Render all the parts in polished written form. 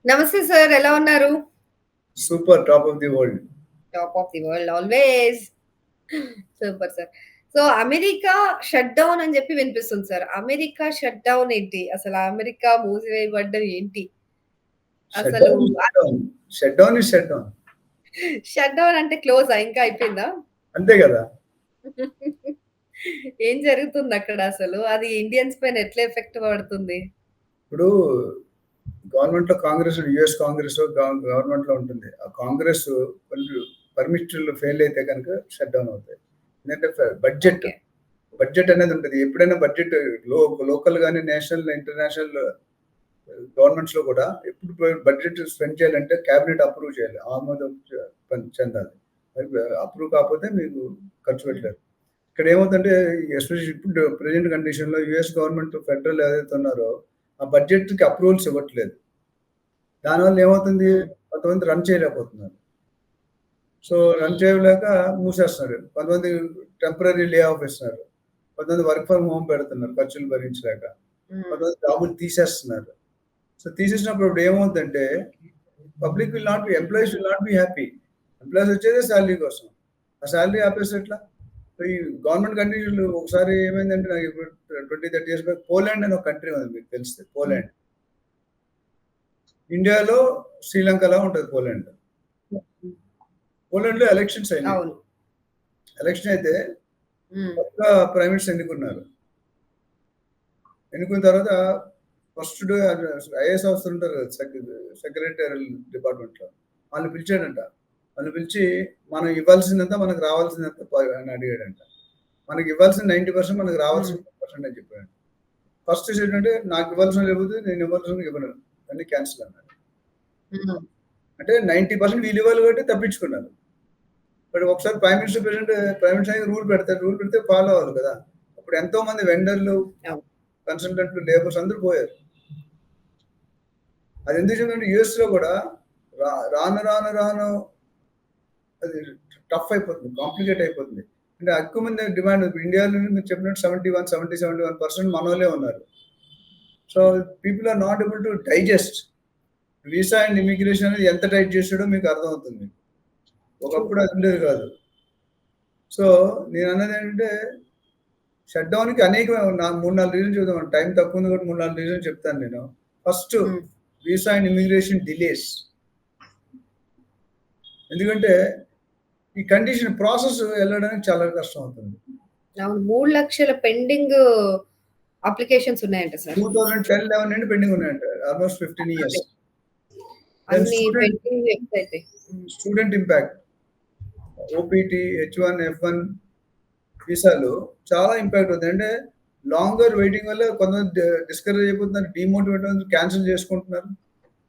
నమస్తే సార్. ఎలా ఉన్నారు? Super top of the world. Top of the world always. Super sir. So, America shut down అని జెప్పి వినిపిస్తుంది సార్. అమెరికా షట్ డౌన్ ఏంటి? అసల అమెరికా మూసివేయబడ్డం ఏంటి? షట్ అసలు down, shut down. Shut down is shut down. Shut down అంటే క్లోజా? ఇంకా అయిపోయిందా? అంతే గదా! ఏం జరుగుతుందక్కడ అసలు? అది ఇండియన్స్ పైన ఎట్లా ఎఫెక్ట్ పడుతుంది? ఇప్పుడు గవర్నమెంట్‌లో కాంగ్రెస్ యూఎస్ కాంగ్రెస్ గవర్నమెంట్‌లో ఉంటుంది. ఆ కాంగ్రెస్ కొన్ని పర్మిషన్‌లు ఫెయిల్ అయితే గనుక షట్ డౌన్ అవుతాయి. ఎందుకంటే బడ్జెట్, ఓకే. బడ్జెట్ అనేది ఉంటది. ఎప్పుడైనా బడ్జెట్ లోకల్ గాని, నేషనల్, ఇంటర్నేషనల్ గవర్నమెంట్స్‌లో కూడా ఎప్పుడు బడ్జెట్ స్పెండ్ చేయాలంటే క్యాబినెట్ అప్రూవ్ చేయాలి. ఆమోదం చెందాలి. అప్రూవ్ కాకపోతే మీకు ఖర్చు హ్మ్. పెట్టలేరు. ఇక్కడ ఏమవుతుందంటే ఎస్పెషల్లీ ఇప్పుడు ప్రెజెంట్ కండిషన్‌లో యూఎస్ గవర్నమెంట్ ఫెడరల్ ఏదైతే ఉన్నారో ఆ బడ్జెట్‌కి అప్రూవల్స్ ఇవ్వట్లేదు. దానివల్ల ఏమవుతుంది హ్మ్. కొంతమంది రన్ చేయలేకపోతున్నారు. సో, రన్ చేయలేక మూసేస్తున్నారు. కొంతమంది టెంపరరీ లే ఆఫ్ ఇస్తున్నారు. కొంతమంది వర్క్ ఫ్రమ్ హోమ్ పెడుతున్నారు ఖర్చులు భరించలేక. హ్మ్. కొంతమంది జాబులు తీసేస్తున్నారు. సో, తీసేసినప్పుడు ఇప్పుడు ఏమవుద్దంటే public will not be employees will not be happy. Employees వచ్చేదే సాలరీ కోసం. ఆ సాలరీ ఆపేస్తే ఎట్లా? సో, ఈ గవర్నమెంట్ కండిషన్‌లు ఒకసారి ఏమైందంటే నాకు ఇప్పుడు 20, 30 ఇయర్స్ బ్యాక్ పోలాండ్ అని ఒక కంట్రీ ఉంది మీకు తెలిస్తే హ్మ్. పోలాండ్. ఇండియాలో శ్రీలంకలా ఉంటది పోలాండ్. హ్మ్. పోలాండ్‌లో ఎలక్షన్స్ అయినాయి. అవును. ఎలక్షన్ అయితే హ్మ్. కొత్త ప్రైమ్ మినిస్టర్ ఎన్నుకున్నారు. ఎన్నుకున్న తర్వాత ఫస్ట్ డే ఐఏఎస్ ఆఫీసర్ ఉంటారు కదా! సెక్రటరియల్ డిపార్ట్మెంట్‌లో. వాళ్ళని పిలిచాడంట. వాళ్ళని పిలిచి మనం ఇవ్వాల్సిందంతా మనకు రావాల్సిందంతా అని అడిగాడంట. మనకి ఇవ్వాల్సిన 90% మనకు హ్మ్. రావాల్సిన 10% అని చెప్పాడు. ఫస్ట్ ఏంటంటే నాకు ఇవ్వాల్సినవి లేకపోతే నేను ఇవ్వాల్సినవి ఇవ్వను. అన్నీ క్యాన్సిల్ అన్నాడు. హ్మ్. అంటే 90% వీళ్ళు ఇవ్వాలి కాబట్టి తప్పించుకున్నారు. బట్ ఒకసారి ప్రైమ్ మినిస్టర్ రూల్ పెడతారు. రూల్ పెడితే ఫాలో అవ్వాలి కదా! అప్పుడు ఎంతో మంది వెండర్‌లు, అవును. కన్సల్టెంట్లు, లేబర్స్ అందరూ పోయారు. అది ఎందుకు చెప్తున్నా యూఎస్‌లో కూడా రాను అది టఫ్ అయిపోతుంది. కాంప్లికేట్ అయిపోతుంది. అంటే ఎక్కువ మంది డిమాండ్ ఇండియాలో మీరు చెప్పినట్టు 71% మనోళ్ళే ఉన్నారు. So, people are not able to digest. Visa and immigration అనేది ఎంత టైట్ చేసాడో మీకు అర్థమవుతుంది. ట్రూ. ఒకప్పుడు అది ఉండేది కాదు. సో, నేనన్నదేంటంటే షట్ డౌన్‌కి అనేకమైన 3, 4 రీజన్లు చెప్దాం. టైం తక్కువ ఉంది కాబట్టి 3, 4 రీజన్లు చెప్తాను నేను. ఫస్ట్ హ్మ్. Visa and immigration delays. ఎందుకంటే ఈ కండిషన్ ప్రాసెస్ ఎళ్ళడానికి చాలా కష్టం అవుతుంది. అవును. 3,00,000 పెండింగ్ అప్లికేషన్స్ ఉన్నాయంట సార్. 2010, 11 నుండి పెండింగ్ ఉన్నాయంట. ఆల్‌మోస్ట్ 15 అదే. ఇయర్స్. దెన్ అన్ని పెండింగ్ ఎప్పుడైతే హ్మ్. Student impact. OPT, H1, F1 వీసాలు చాలా ఇంపాక్ట్ అవుతాయి. అంటే లాంగర్ వెయిటింగ్ వల్ల కొంతమంది డిస్కరేజ్ అయిపోతున్నారు. డీమోటివేట్ అవుతున్నారు. క్యాన్సిల్ చేసుకుంటున్నారు.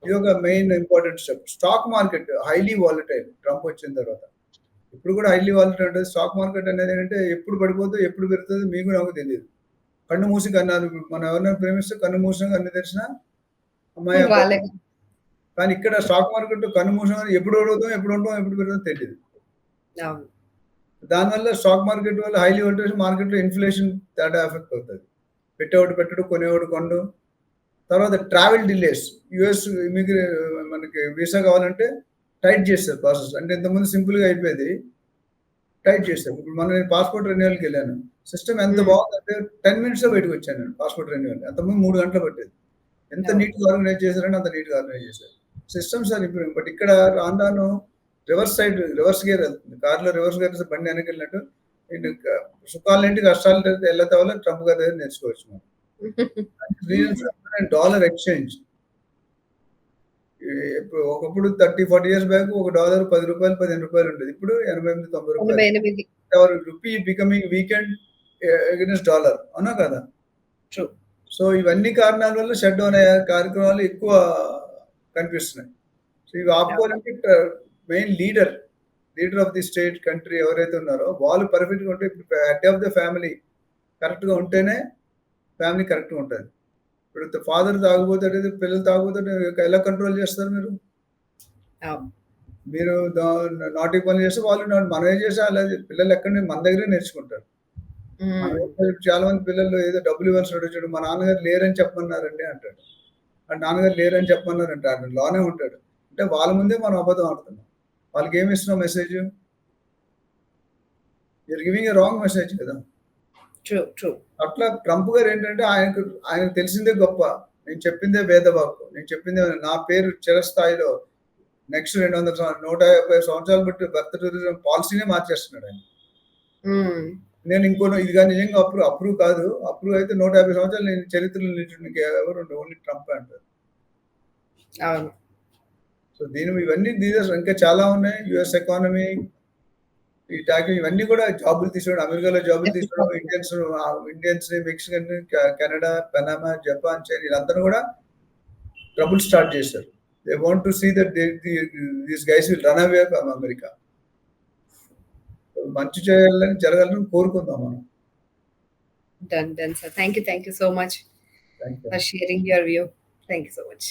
ఇది ఒక main important step. Stock market highly volatile Trump వచ్చిన తర్వాత. ఇప్పుడు కూడా హైలీ వాలటైల్ ఉంటది. స్టాక్ మార్కెట్ అనేది ఏంటంటే ఎప్పుడు పడిపోద్దో, ఎప్పుడు పెరుగుతదో మీకు నాకు తెలీదు. కన్ను మూసి కన్నాలు మనం ఎవరినైనా ప్రేమిస్తే కన్ను మూసినా, కన్ను తెరిసినా అమ్మాయి, అబ్బాయి. వాళ్ళే కానీ ఇక్కడ స్టాక్ మార్కెట్ కన్ను మూసినా ఎప్పుడు అడుగుతాం, ఎప్పుడు ఉంటాం, ఎప్పుడు పెరుగుతాం తెలీదు. అవును. దానివల్ల స్టాక్ మార్కెట్ వల్ల హైలీ వోల్టేజ్ మార్కెట్‌లో ఇన్‌ఫ్లేషన్ తేడా ఎఫెక్ట్ అవుతది. పెట్టేవాడు పెట్టడు, కొనేవాడు కొనడు. తర్వాత ట్రావెల్ డిలేస్. యూఎస్ మనకి వీసా కావాలంటే టైట్ చేస్తారు ప్రాసెస్. అంటే ఇంతకుముందు సింపుల్‌గా అయిపోయేది. టైట్ చేశారు. ఇప్పుడు నేను పాస్‌పోర్ట్ రెన్యువల్‌కెళ్ళాను. సిస్టమ్ ఎంత హ్మ్. బాగుందంటే 10 మినిట్స్‌లో బయటకొచ్చాను నేను పాస్‌పోర్ట్ రెన్యువల్. అంతకుముందు 3 గంటలు పట్టేది. ఎంత అవును. నీట్‌గా ఆర్గనైజ్ చేశారంటే అంత నీట్‌గా ఆర్గనైజ్ చేశారు. Systems are improving. బట్ ఇక్కడ రాను రాను రివర్స్ గేర్ ఎళ్తుంది. కార్‌లో రివర్స్ గేర్ బండి వెనకెళ్ళినట్టు నేను సుఖాలేంటి కష్టాలు ఎలా తేవాలో ట్రంప్ గారి దగ్గర నేర్చుకోవచ్చు మనం. Reasons dollar exchange. ఇప్పుడు ఒకప్పుడు 30, 40 ఇయర్స్ బ్యాక్ ఒక డాలర్ రూ. 10, రూ. 15 ఉండేది. ఇప్పుడు రూ. 88, 90. 88 our rupee becoming weekend against dollar. అవునా కదా? ట్రూ. సో, ఇవన్నీ కారణాల వల్ల షట్ డౌన్ అయ్యే కార్యక్రమాలు ఎక్కువ కనిపిస్తున్నాయి. సో, ఇవి అవును. ఆపుకోవాలంటే main leader of the state country ఎవరైతే ఉన్నారో వాళ్ళు పర్ఫెక్ట్‌గా ఉంటే ఇప్పుడు హెడ్ ఆఫ్ ద ఫ్యామిలీ కరెక్ట్‌గా ఉంటేనే ఫ్యామిలీ కరెక్ట్‌గా ఉంటది. ఇప్పుడు ఫాదర్ తాగుబోతాడు, పిల్లలు తాగుబోతుంటే ఎలా కంట్రోల్ చేస్తారు మీరు? అవును. మీరు నాటి పనులు చేస్తే వాళ్ళు మనం ఏం చేసినా అలాగే పిల్లలు ఎక్కడి నుంచి మన దగ్గరే నేర్చుకుంటారు. హ్మ్. చాలా మంది పిల్లలు ఏదో డబ్బులు ఇవ్వాల్సి వచ్చాడు. మా నాన్నగారు లేరని చెప్పమన్నారండి అంటాడు. ఆళ్ళ నాన్నగారు లేరని చెప్పమన్నారంట. ఆయన లోనే ఉంటాడు. అంటే వాళ్ళ ముందే మనం అబద్ధం ఆడుతున్నాం. వాళ్ళకేమి ఇస్తున్నాం message? You're giving a wrong message కదా! ట్రూ. ట్రూ. అట్లా ట్రంప్ గారేంటంటే ఆయనకు తెలిసిందే గొప్ప. నేను చెప్పిందే వేదవాక్కు. నేను చెప్పిందే నా పేరు చిరస్థాయిలో నెక్స్ట్ 200 150 సంవత్సరాలు బట్టి బర్త్ టూరిజం పాలిసీనే మార్చేస్తున్నాడాయన. హ్మ్. నేను ఇంకోను ఇది గాని నిజంగా అప్రూవ్ కాదు. అప్రూవ్ అయితే 150 సంవత్సరాలు నేను చరిత్రలో నిల్చుంటే ఇంకెవరుండరు. ఓన్లీ ట్రంపే అంటారు. అవును. సో ఇవన్నీ లీడర్స్ ఇంకా చాలా ఉన్నాయి. యూఎస్ ఎకానమీ ఈ టాకింగ్ ఇవన్నీ కూడా జాబులు తీసుకోవడం, అమెరికాలో జాబులు తీసుకోవడం, ఇండియన్స్‌ని, Mexican, Canada, Panama, Japan, China వీళ్ళందరూ కూడా ట్రబుల్ స్టార్ట్ చేశారు. They want to see that these guys will run away from America. మంచి జరగాలని కోరుకుందాం మనం. Done, sir. Thank you so much thank you. for sharing your view. Thank you so much.